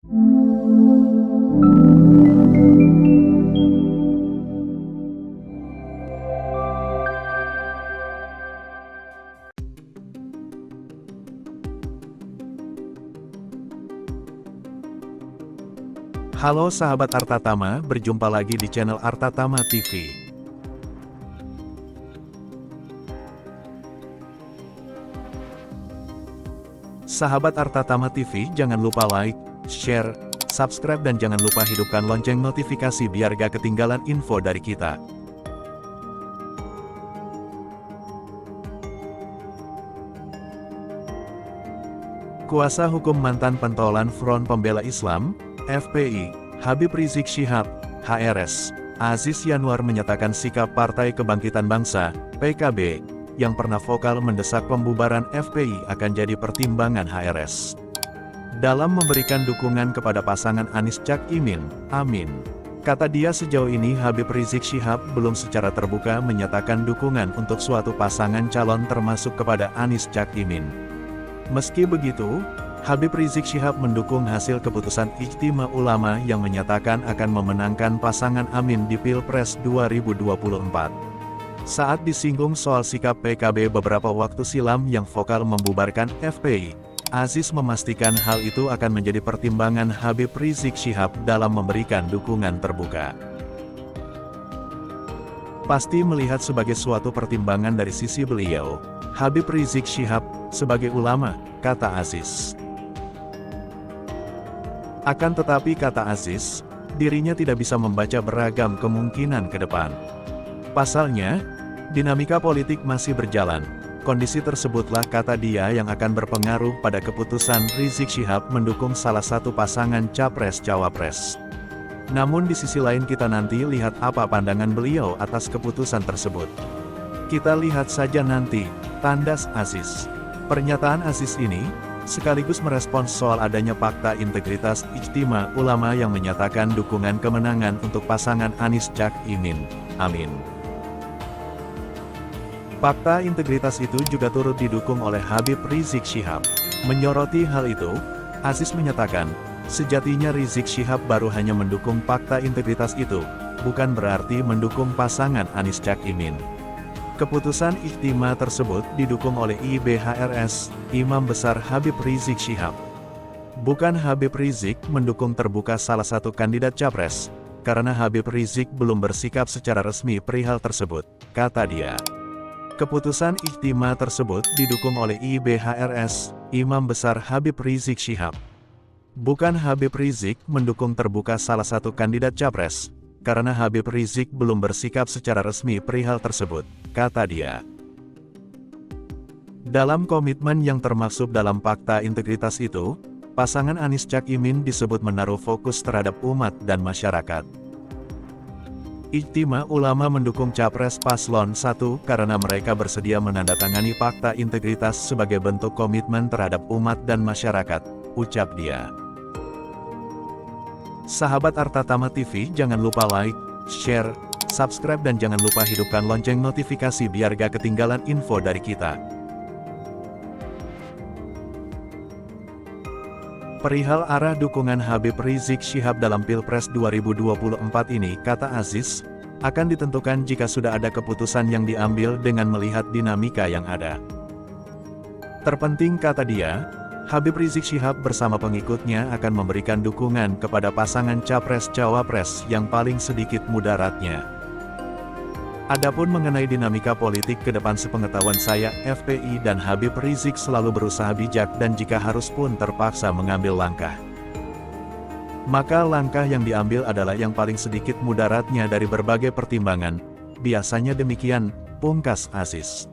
Halo sahabat Arta Tama, berjumpa lagi di channel Arta Tama TV. Sahabat Arta Tama TV, jangan lupa like, share, subscribe dan jangan lupa hidupkan lonceng notifikasi biar gak ketinggalan info dari kita. Kuasa hukum mantan pentolan Front Pembela Islam, FPI, Habib Rizik Syihab, HRS, Aziz Yanuar menyatakan sikap Partai Kebangkitan Bangsa, PKB, yang pernah vokal mendesak pembubaran FPI akan jadi pertimbangan HRS. Dalam memberikan dukungan kepada pasangan Anies Cak Imin, Amin. Kata dia sejauh ini Habib Rizik Syihab belum secara terbuka menyatakan dukungan untuk suatu pasangan calon termasuk kepada Anies Cak Imin. Meski begitu, Habib Rizik Syihab mendukung hasil keputusan Ijtima Ulama yang menyatakan akan memenangkan pasangan Amin di Pilpres 2024. Saat disinggung soal sikap PKB beberapa waktu silam yang vokal membubarkan FPI, Aziz memastikan hal itu akan menjadi pertimbangan Habib Rizik Syihab dalam memberikan dukungan terbuka. Pasti melihat sebagai suatu pertimbangan dari sisi beliau, Habib Rizik Syihab, sebagai ulama, kata Aziz. Akan tetapi kata Aziz, dirinya tidak bisa membaca beragam kemungkinan ke depan. Pasalnya, dinamika politik masih berjalan. Kondisi tersebutlah kata dia yang akan berpengaruh pada keputusan Rizik Syihab mendukung salah satu pasangan Capres-Cawapres. Namun di sisi lain kita nanti lihat apa pandangan beliau atas keputusan tersebut. Kita lihat saja nanti, tandas Aziz. Pernyataan Aziz ini sekaligus merespons soal adanya fakta integritas Ijtima Ulama yang menyatakan dukungan kemenangan untuk pasangan Anies Cak Imin, Amin. Fakta integritas itu juga turut didukung oleh Habib Rizik Syihab. Menyoroti hal itu, Aziz menyatakan, sejatinya Rizik Syihab baru hanya mendukung fakta integritas itu, bukan berarti mendukung pasangan Anies Cak Imin. Keputusan Ijtima tersebut didukung oleh IBHRS, Imam Besar Habib Rizik Syihab. Bukan Habib Rizik mendukung terbuka salah satu kandidat Capres, karena Habib Rizik belum bersikap secara resmi perihal tersebut, kata dia. Keputusan Ijtima tersebut didukung oleh IBHRS, Imam Besar Habib Rizik Syihab. Bukan Habib Rizik mendukung terbuka salah satu kandidat Capres, karena Habib Rizik belum bersikap secara resmi perihal tersebut, kata dia. Dalam komitmen yang termaksud dalam fakta integritas itu, pasangan Anies Cak Imin disebut menaruh fokus terhadap umat dan masyarakat. Ijtima Ulama mendukung Capres Paslon 1 karena mereka bersedia menandatangani fakta integritas sebagai bentuk komitmen terhadap umat dan masyarakat, ucap dia. Sahabat Arta Tama TV, jangan lupa like, share, subscribe dan jangan lupa hidupkan lonceng notifikasi biar gak ketinggalan info dari kita. Perihal arah dukungan Habib Rizik Syihab dalam Pilpres 2024 ini, kata Aziz, akan ditentukan jika sudah ada keputusan yang diambil dengan melihat dinamika yang ada. Terpenting kata dia, Habib Rizik Syihab bersama pengikutnya akan memberikan dukungan kepada pasangan Capres-Cawapres yang paling sedikit mudaratnya. Adapun mengenai dinamika politik ke depan sepengetahuan saya, FPI dan Habib Rizik selalu berusaha bijak dan jika harus pun terpaksa mengambil langkah. Maka langkah yang diambil adalah yang paling sedikit mudaratnya dari berbagai pertimbangan. Biasanya demikian, pungkas Aziz.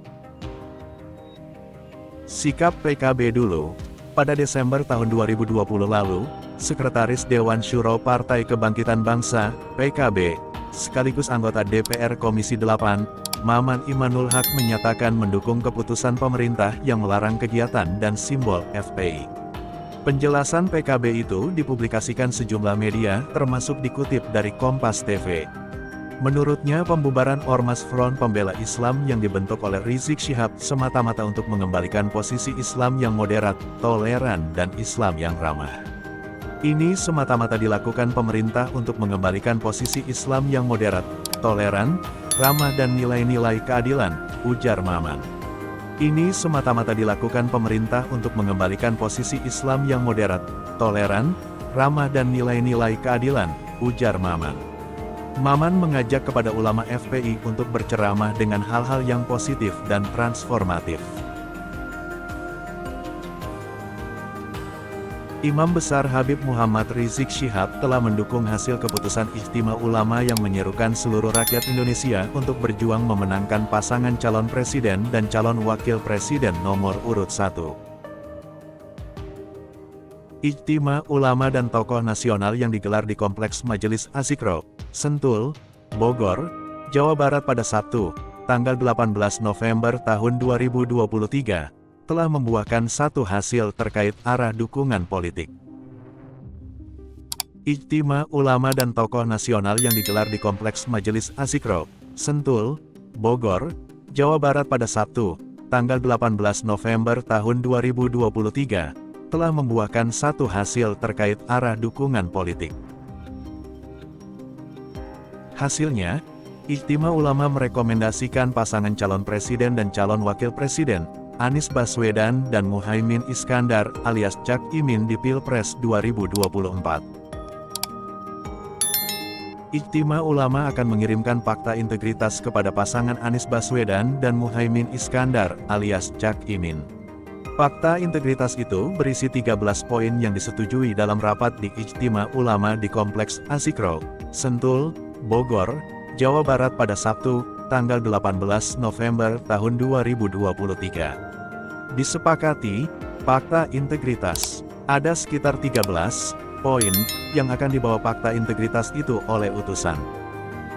Sikap PKB dulu. Pada Desember tahun 2020 lalu, Sekretaris Dewan Syuro Partai Kebangkitan Bangsa, PKB, sekaligus anggota DPR Komisi 8, Maman Imanul Haq menyatakan mendukung keputusan pemerintah yang melarang kegiatan dan simbol FPI. Penjelasan PKB itu dipublikasikan sejumlah media, termasuk dikutip dari Kompas TV. Menurutnya pembubaran Ormas Front Pembela Islam yang dibentuk oleh Rizik Syihab semata-mata untuk mengembalikan posisi Islam yang moderat, toleran dan Islam yang ramah. Ini semata-mata dilakukan pemerintah untuk mengembalikan posisi Islam yang moderat, toleran, ramah dan nilai-nilai keadilan, ujar Maman. Ini semata-mata dilakukan pemerintah untuk mengembalikan posisi Islam yang moderat, toleran, ramah dan nilai-nilai keadilan, ujar Maman. Maman mengajak kepada ulama FPI untuk berceramah dengan hal-hal yang positif dan transformatif. Imam Besar Habib Muhammad Rizik Syihab telah mendukung hasil keputusan Ijtima Ulama yang menyerukan seluruh rakyat Indonesia untuk berjuang memenangkan pasangan calon presiden dan calon wakil presiden nomor urut 1. Ijtima Ulama dan tokoh nasional yang digelar di Kompleks Majelis Azikro, Sentul, Bogor, Jawa Barat pada Sabtu, tanggal 18 November tahun 2023, telah membuahkan satu hasil terkait arah dukungan politik. Ijtima Ulama dan tokoh nasional yang digelar di Kompleks Majelis Azikro, Sentul, Bogor, Jawa Barat pada Sabtu, tanggal 18 November tahun 2023, telah membuahkan satu hasil terkait arah dukungan politik. Hasilnya, Ijtima Ulama merekomendasikan pasangan calon presiden dan calon wakil presiden, Anies Baswedan dan Muhaimin Iskandar alias Cak Imin di Pilpres 2024. Ijtima Ulama akan mengirimkan fakta integritas kepada pasangan Anies Baswedan dan Muhaimin Iskandar alias Cak Imin. Fakta integritas itu berisi 13 poin yang disetujui dalam rapat di Ijtima Ulama di Kompleks Azikro, Sentul, Bogor, Jawa Barat pada Sabtu, tanggal 18 November tahun 2023. Disepakati, fakta integritas. Ada sekitar 13 poin yang akan dibawa fakta integritas itu oleh utusan.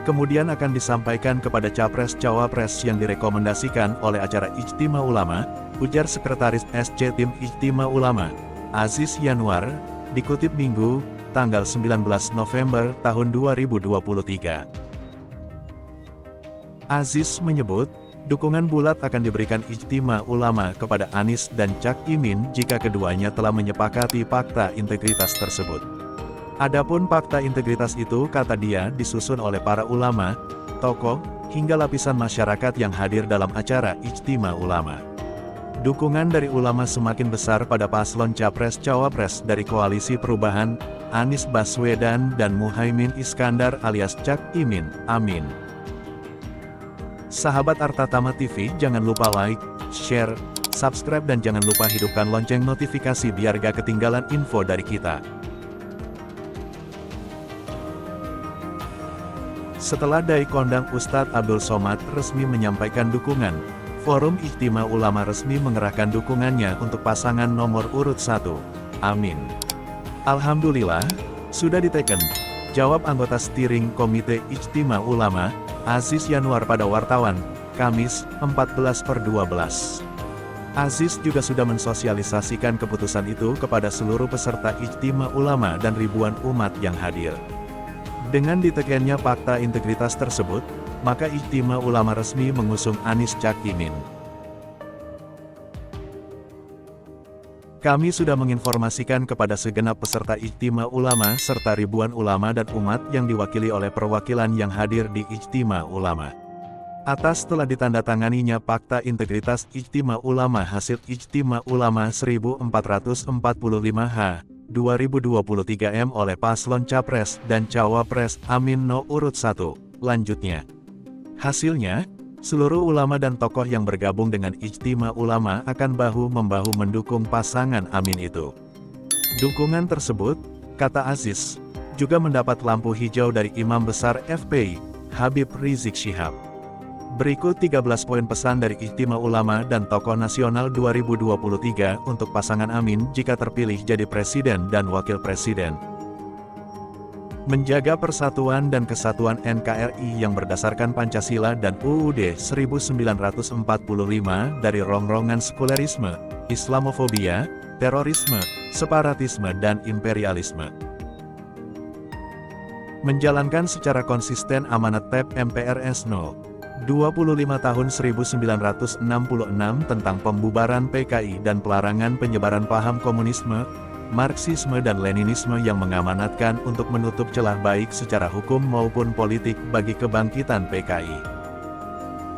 Kemudian akan disampaikan kepada Capres-Cawapres yang direkomendasikan oleh acara Ijtima Ulama, ujar Sekretaris SC Tim Ijtima Ulama, Aziz Yanuar, dikutip Minggu, tanggal 19 November tahun 2023. Aziz menyebut, dukungan bulat akan diberikan Ijtima Ulama kepada Anies dan Cak Imin jika keduanya telah menyepakati fakta integritas tersebut. Adapun fakta integritas itu, kata dia, disusun oleh para ulama, tokoh, hingga lapisan masyarakat yang hadir dalam acara Ijtima Ulama. Dukungan dari ulama semakin besar pada paslon Capres-Cawapres dari Koalisi Perubahan, Anies Baswedan dan Muhaimin Iskandar alias Cak Imin, amin. Sahabat Artatama TV, jangan lupa like, share, subscribe dan jangan lupa hidupkan lonceng notifikasi biar gak ketinggalan info dari kita. Setelah Dai Kondang Ustadz Abdul Somad resmi menyampaikan dukungan, Forum Ijtima Ulama resmi mengerahkan dukungannya untuk pasangan nomor urut 1. Amin. Alhamdulillah, sudah diteken, jawab anggota steering komite Ijtima Ulama, Aziz Yanuar pada wartawan, Kamis, 14/12. Aziz juga sudah mensosialisasikan keputusan itu kepada seluruh peserta Ijtima Ulama dan ribuan umat yang hadir. Dengan ditekennya fakta integritas tersebut, maka Ijtima Ulama resmi mengusung Anies Cak Imin. Kami sudah menginformasikan kepada segenap peserta Ijtima Ulama serta ribuan ulama dan umat yang diwakili oleh perwakilan yang hadir di Ijtima Ulama. Atas telah ditandatanganinya fakta integritas Ijtima Ulama hasil Ijtima Ulama 1445H 2023 oleh paslon Capres dan Cawapres Amin No urut 1. Lanjutnya, hasilnya, seluruh ulama dan tokoh yang bergabung dengan Ijtima Ulama akan bahu-membahu mendukung pasangan Amin itu. Dukungan tersebut, kata Aziz, juga mendapat lampu hijau dari Imam Besar FPI, Habib Rizik Syihab. Berikut 13 poin pesan dari Ijtima Ulama dan tokoh nasional 2023 untuk pasangan Amin jika terpilih jadi presiden dan wakil presiden. Menjaga persatuan dan kesatuan NKRI yang berdasarkan Pancasila dan UUD 1945 dari rongrongan sekulerisme, Islamofobia, terorisme, separatisme dan imperialisme. Menjalankan secara konsisten amanat TEP MPRS No. 25 tahun 1966 tentang pembubaran PKI dan pelarangan penyebaran paham komunisme, Marxisme dan Leninisme yang mengamanatkan untuk menutup celah baik secara hukum maupun politik bagi kebangkitan PKI.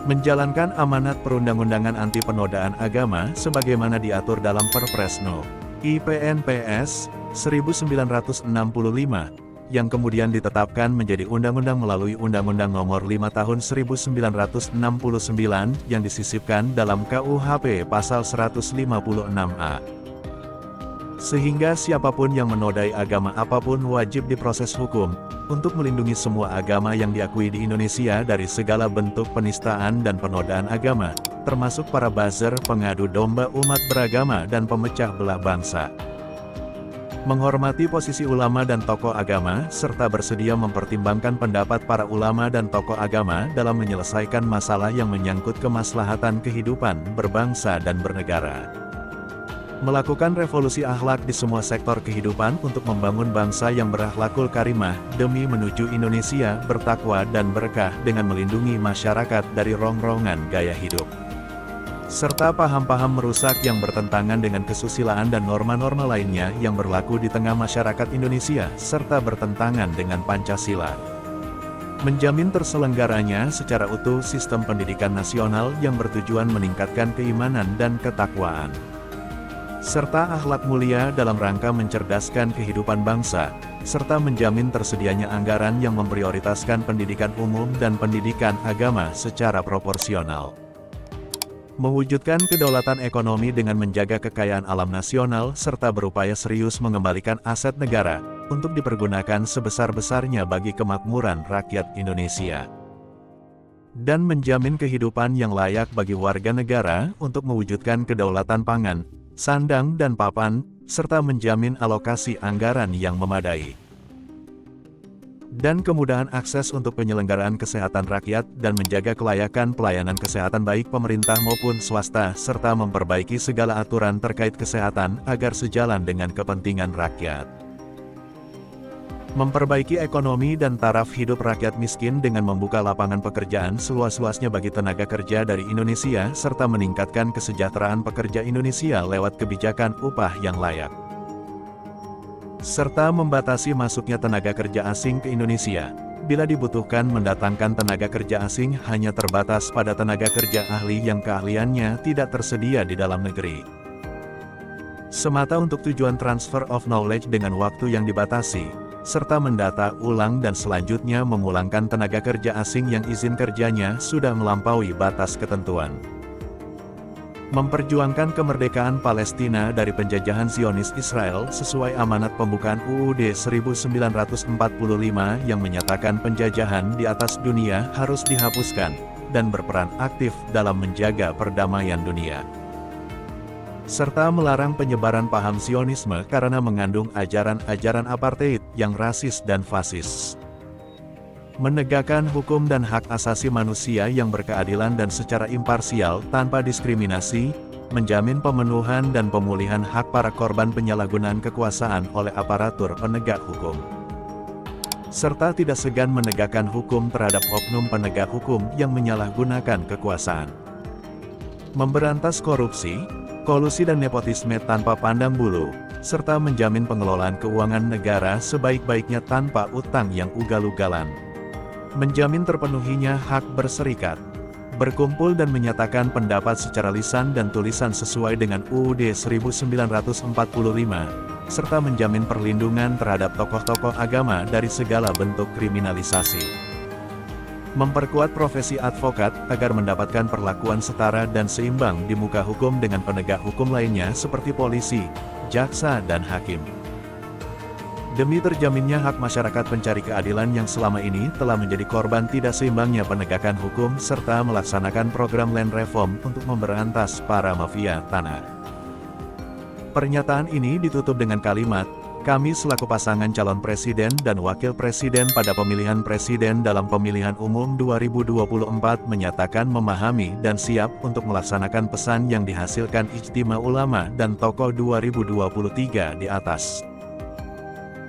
Menjalankan amanat perundang-undangan anti penodaan agama sebagaimana diatur dalam Perpres No. IPNPS 1965, yang kemudian ditetapkan menjadi undang-undang melalui Undang-Undang Nomor 5 Tahun 1969 yang disisipkan dalam KUHP Pasal 156A. Sehingga siapapun yang menodai agama apapun wajib diproses hukum, untuk melindungi semua agama yang diakui di Indonesia dari segala bentuk penistaan dan penodaan agama, termasuk para buzzer, pengadu domba umat beragama dan pemecah belah bangsa. Menghormati posisi ulama dan tokoh agama, serta bersedia mempertimbangkan pendapat para ulama dan tokoh agama dalam menyelesaikan masalah yang menyangkut kemaslahatan kehidupan berbangsa dan bernegara. Melakukan revolusi akhlak di semua sektor kehidupan untuk membangun bangsa yang berakhlakul karimah, demi menuju Indonesia bertakwa dan berkah dengan melindungi masyarakat dari rongrongan gaya hidup, serta paham-paham merusak yang bertentangan dengan kesusilaan dan norma-norma lainnya yang berlaku di tengah masyarakat Indonesia, serta bertentangan dengan Pancasila. Menjamin terselenggaranya secara utuh sistem pendidikan nasional yang bertujuan meningkatkan keimanan dan ketakwaan, serta akhlak mulia dalam rangka mencerdaskan kehidupan bangsa, serta menjamin tersedianya anggaran yang memprioritaskan pendidikan umum dan pendidikan agama secara proporsional. Mewujudkan kedaulatan ekonomi dengan menjaga kekayaan alam nasional serta berupaya serius mengembalikan aset negara untuk dipergunakan sebesar-besarnya bagi kemakmuran rakyat Indonesia. Dan menjamin kehidupan yang layak bagi warga negara untuk mewujudkan kedaulatan pangan, sandang dan papan, serta menjamin alokasi anggaran yang memadai. Dan kemudahan akses untuk penyelenggaraan kesehatan rakyat dan menjaga kelayakan pelayanan kesehatan baik pemerintah maupun swasta serta memperbaiki segala aturan terkait kesehatan agar sejalan dengan kepentingan rakyat. Memperbaiki ekonomi dan taraf hidup rakyat miskin dengan membuka lapangan pekerjaan seluas-luasnya bagi tenaga kerja dari Indonesia serta meningkatkan kesejahteraan pekerja Indonesia lewat kebijakan upah yang layak, serta membatasi masuknya tenaga kerja asing ke Indonesia. Bila dibutuhkan mendatangkan tenaga kerja asing hanya terbatas pada tenaga kerja ahli yang keahliannya tidak tersedia di dalam negeri, semata untuk tujuan transfer of knowledge dengan waktu yang dibatasi, serta mendata ulang dan selanjutnya memulangkan tenaga kerja asing yang izin kerjanya sudah melampaui batas ketentuan. Memperjuangkan kemerdekaan Palestina dari penjajahan Zionis Israel sesuai amanat pembukaan UUD 1945 yang menyatakan penjajahan di atas dunia harus dihapuskan, dan berperan aktif dalam menjaga perdamaian dunia. Serta melarang penyebaran paham Zionisme karena mengandung ajaran-ajaran apartheid yang rasis dan fasis. Menegakkan hukum dan hak asasi manusia yang berkeadilan dan secara imparsial tanpa diskriminasi, menjamin pemenuhan dan pemulihan hak para korban penyalahgunaan kekuasaan oleh aparatur penegak hukum, serta tidak segan menegakkan hukum terhadap oknum penegak hukum yang menyalahgunakan kekuasaan. Memberantas korupsi, kolusi dan nepotisme tanpa pandang bulu, serta menjamin pengelolaan keuangan negara sebaik-baiknya tanpa utang yang ugal-ugalan. Menjamin terpenuhinya hak berserikat, berkumpul dan menyatakan pendapat secara lisan dan tulisan sesuai dengan UUD 1945, serta menjamin perlindungan terhadap tokoh-tokoh agama dari segala bentuk kriminalisasi. Memperkuat profesi advokat agar mendapatkan perlakuan setara dan seimbang di muka hukum dengan penegak hukum lainnya seperti polisi, jaksa dan hakim. Demi terjaminnya hak masyarakat pencari keadilan yang selama ini telah menjadi korban tidak seimbangnya penegakan hukum serta melaksanakan program land reform untuk memberantas para mafia tanah. Pernyataan ini ditutup dengan kalimat, "Kami selaku pasangan calon presiden dan wakil presiden pada pemilihan presiden dalam pemilihan umum 2024 menyatakan memahami dan siap untuk melaksanakan pesan yang dihasilkan Ijtima Ulama dan Tokoh 2023 di atas."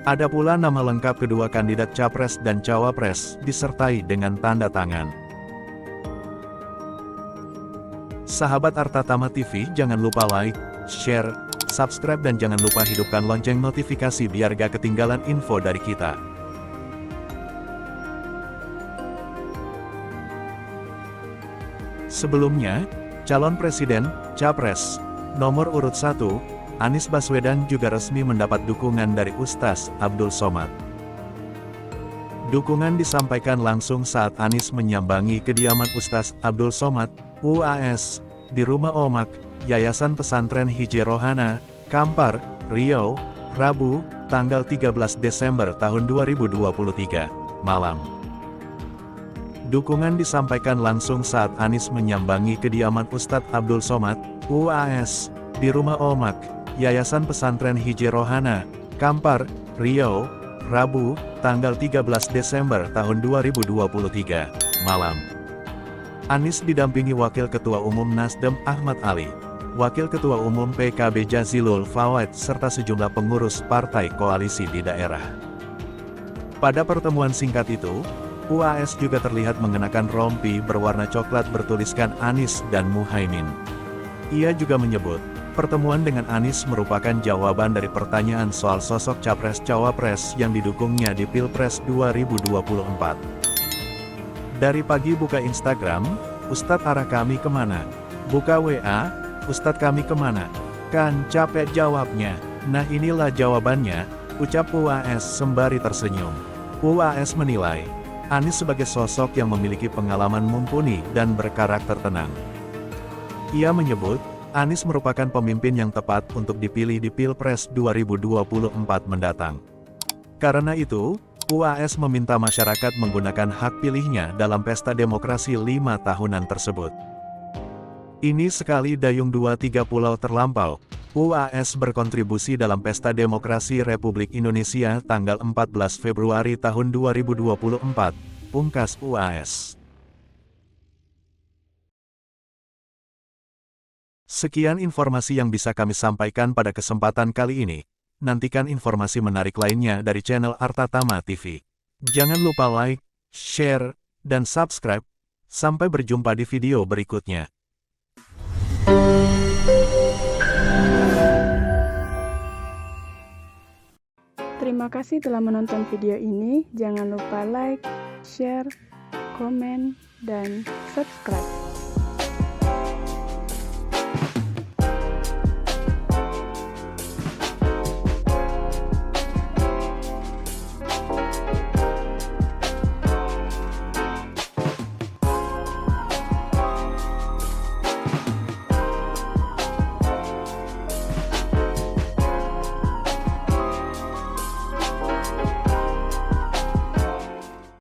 Ada pula nama lengkap kedua kandidat Capres dan Cawapres, disertai dengan tanda tangan. Sahabat Artatama TV, jangan lupa like, share, subscribe dan jangan lupa hidupkan lonceng notifikasi biar gak ketinggalan info dari kita. Sebelumnya, calon presiden, Capres, nomor urut 1, Anies Baswedan juga resmi mendapat dukungan dari Ustaz Abdul Somad. Dukungan disampaikan langsung saat Anies menyambangi kediaman Ustaz Abdul Somad, UAS, di Rumah Omak, Yayasan Pesantren Hijrohana, Kampar, Riau, Rabu, tanggal 13 Desember tahun 2023, malam. Dukungan disampaikan langsung saat Anies menyambangi kediaman Ustaz Abdul Somad, UAS, di Rumah Omak, Yayasan Pesantren Hijrohana, Kampar, Riau, Rabu, tanggal 13 Desember tahun 2023, malam. Anies didampingi Wakil Ketua Umum Nasdem Ahmad Ali, Wakil Ketua Umum PKB Jazilul Fawait serta sejumlah pengurus partai koalisi di daerah. Pada pertemuan singkat itu, UAS juga terlihat mengenakan rompi berwarna coklat bertuliskan Anies dan Muhaimin. Ia juga menyebut, pertemuan dengan Anies merupakan jawaban dari pertanyaan soal sosok Capres-Cawapres yang didukungnya di Pilpres 2024. Dari pagi buka Instagram, Ustadz arah kami kemana? Buka WA, Ustadz kami kemana? Kan capek jawabnya. Nah inilah jawabannya, ucap UAS sembari tersenyum. UAS menilai, Anies sebagai sosok yang memiliki pengalaman mumpuni dan berkarakter tenang. Ia menyebut, Anies merupakan pemimpin yang tepat untuk dipilih di Pilpres 2024 mendatang. Karena itu, UAS meminta masyarakat menggunakan hak pilihnya dalam pesta demokrasi 5 tahunan tersebut. Ini sekali dayung 2-3 pulau terlampau, UAS berkontribusi dalam pesta demokrasi Republik Indonesia tanggal 14 Februari tahun 2024, pungkas UAS. Sekian informasi yang bisa kami sampaikan pada kesempatan kali ini. Nantikan informasi menarik lainnya dari channel Artatama TV. Jangan lupa like, share, dan subscribe. Sampai berjumpa di video berikutnya. Terima kasih telah menonton video ini. Jangan lupa like, share, komen, dan subscribe.